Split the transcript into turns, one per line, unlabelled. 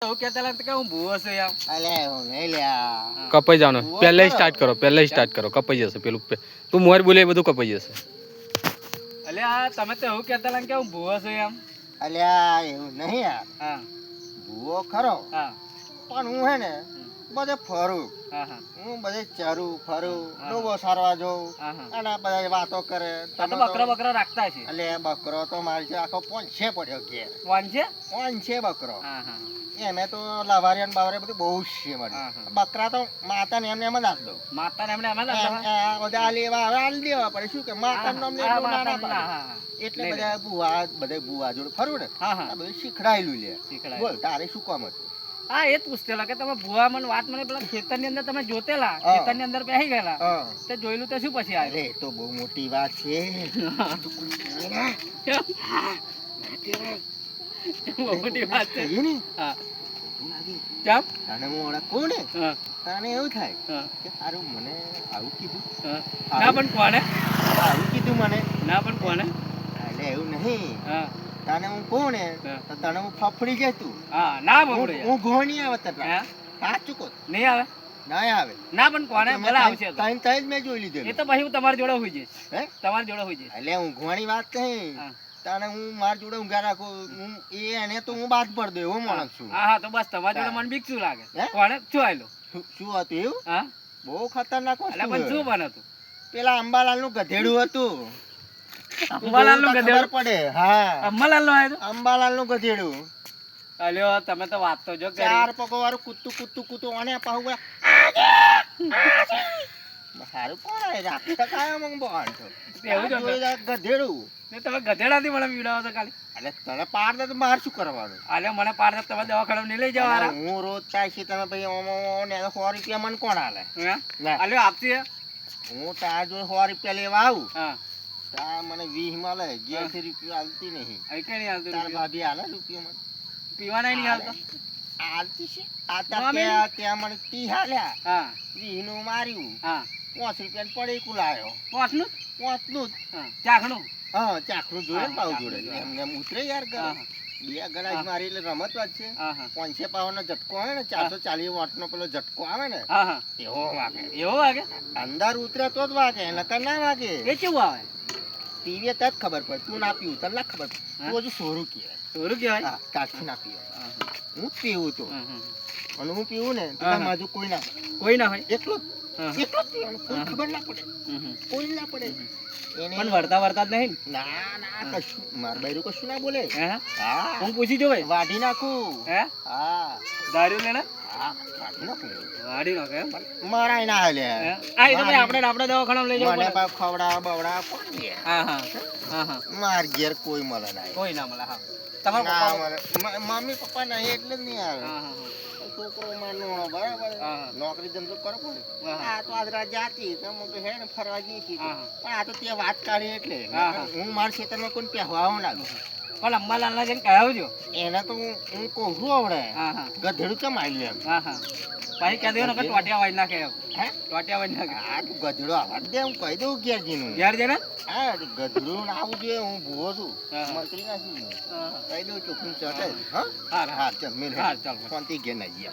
કપાઈ જવાનો પહેલા સ્ટાર્ટ કરો કપાઈ જશે પેલું તું મોર બોલે બધું કપાઈ જશે.
અલ્યા તમે તો એવું કહેતા લાગે કે હું ભૂવો છું એમ.
અલ્યા એવું નહીં યાર.
હા
ભૂવો ખરો
હા
પણ હું હે ને બધે ફરું. હું બધે ચરું ફરું ડોબો સારવા જઉં અને બધા વાતો કરે.
તમે બકરો રાખતા છે?
એટલે બકરો તો મારી આખો પોંછે પડ્યો કે પોંછે બકરો. એને તો લવારિયા બાવરિયા બધું બહુ છે મારી. બકરા તો માતા ને એમને એમ જ આલ દો.
માતા ને એમને એમ જ
બધા લેવા આલ દેવા પડે. શું કે માતા નું એટલે બધા બુવા જોડે ફરું ને બધું શીખડાયેલું લે. બોલ તારે શું કામ હતું?
હા એ જ પૂછતેલા કે તમે ભુવા મને વાત મને પેલા ખેતર ની અંદર તમે જોતેલા ખેતર ની અંદર બેસી ગયેલા તે જોયેલું તો શું પછી આવે?
અરે તો બહુ મોટી વાત છે.
બહુ મોટી વાત છે
ને.
હા કેમ?
તને હું ઓળખું ને તને એવું થાય કે સારું મને આવું કીધું.
ના પણ કોને
આવું કીધું મને?
ના પણ કોને?
એટલે એવું નહીં. તને હું કહું ને તો તને હું ફફડી જાય તું.
હા ના બપડે
હું ઘોણી આવે તને. સાચું કહું
નહીં આવે
ના આવે.
ના પણ કોને ભલે આવશે
તઈ મેં જોઈ લીધું.
એ તો પછી હું તમારી જોડે હોઈ જઈશ.
હે
તમારી જોડે હોઈ જઈશ.
એટલે હું ઘોણી વાત નહીં. તને હું મારી જોડે ઊંઘા રાખું એને તો હું બાદ પડ દઉં એવો માણસ છું.
હા તો બસ તમારી જોડે મને બીક શું લાગે? કોને શું આયલો?
શું હતું એવું?
હા
બહુ ખતરનાક વસ્તુ.
એટલે પણ શું બન હતું?
પેલા અંબાલાલ નું ગધેડું હતું.
અંબાલાલ નું ગધેડું
પડે? હા
અંબાલાલ નું આવ્યું.
અંબાલાલ નું ગધેડું.
અલ્યો તમે તો વાત તો જો કરી.
ચાર પગો વાળું કૂતું અને પાહુ સારું કોણ આવે રાખતા કાયો મંગ બોન તો
એવું જ
ગધેડું.
ને તમે ગધેડાથી મને પીડાવો તો ખાલી.
એટલે તને પાર દે તો માર શું કરવાનું?
અલે મને પાર દે તમે દવાખાને નહીં લઈ જવાના.
હું રોજ થાય છે તમે ભાઈ ને 100 રૂપિયા મને કોણ આલે?
અલ્યો આપતી
હું તાર જો 100 રૂપિયા લેવા આવું
હા
તાર મને 20 મળે 80 રૂપિયા આલતી નહીં.
કઈ નહીં હાલતું.
તાર ભાભી આલે રૂપિયા મને
પીવાના નહીં હાલતો
આલતી છે. આ ત્યાં મને 30 હાલ્યા.
હા
20 નું માર્યું.
હા
5 રૂપિયા પડે કુલાયો.
પાંચનું
5 નું
ચાખણું.
હા ચાખરું જોડે ને પાવ જોડે એમને ઉતરે યાર બે ગળા મારી એટલે રમત વાત છે. 500 પાવનો ઝટકો આવે ને 440 વોટનો પેલો ઝટકો આવે ને એવો વાગે.
એવો વાગે?
અંદર ઉતરે તો જ વાગે નકર ના વાગે.
એ કેવું આવે?
ટીવી તજ ખબર પડે. તું ના પીવું તને ના ખબર પડે. તું હજુ સોરું કહેવાય.
સોરું કહેવાય?
તારથી ના પીવાય. હું પીવું તો અને હું પીવું ને તો માજુ કોઈ ના
હોય
એટલો જ પીવાનું. કોઈ ખબર ના પડે. કોઈ ના પડે.
પણ વરતા જ નહીં.
ના કશું માર બૈરું કશું ના બોલે.
હા હું પૂછી જો ભાઈ.
વાઢી નાખું.
હે
હા
દારૂ લેને.
હા વાઢી નાખું.
વાઢી નાખે
મારાય ના હાલે.
આ તો ભાઈ આપણે દવાખાનામાં લઈ જવું
મને બાપ ખવડા બવડા કોણ દે?
હા
માર ઘેર કોઈ મળે ના.
કોઈ ના મળે. હા તમારા
મમ્મી પપ્પા નહીં એટલે જ નહીં આવે. છોકરો માનો બરાબર નોકરી ધંધો કરો પડે. આ તો આજ રાજા હતી તમે તો હે ને ફરવા જઈએ છીએ પણ આ તો ત્યાં વાત કાઢી એટલે હું મારા ખેતરમાં કોઈ પહેવાવો ના દઉં.
પણ અંબાલાલ ના જઈને કહેવજો
એને તો હું કહું આવડે ગધેડું કેમ આવ્યું એમ.
ભાઈ કહી દઉં ને ટોટિયા વાઈ નાખે.
હે
ટોટિયા વાઈ નાખે.
આ તું ગધેડો આવા દે હું કહી દઉં ઘેરજીનું.
ઘેર જઈને
હા ગધેડું ના આવું જોઈએ. હું ભૂવો છું મંત્રી ના છું. કહી દઉં ચોખ્ખું ચટે. હા ચાલ મેલ.
હા ચાલ
શાંતિ ઘેર ના જઈએ.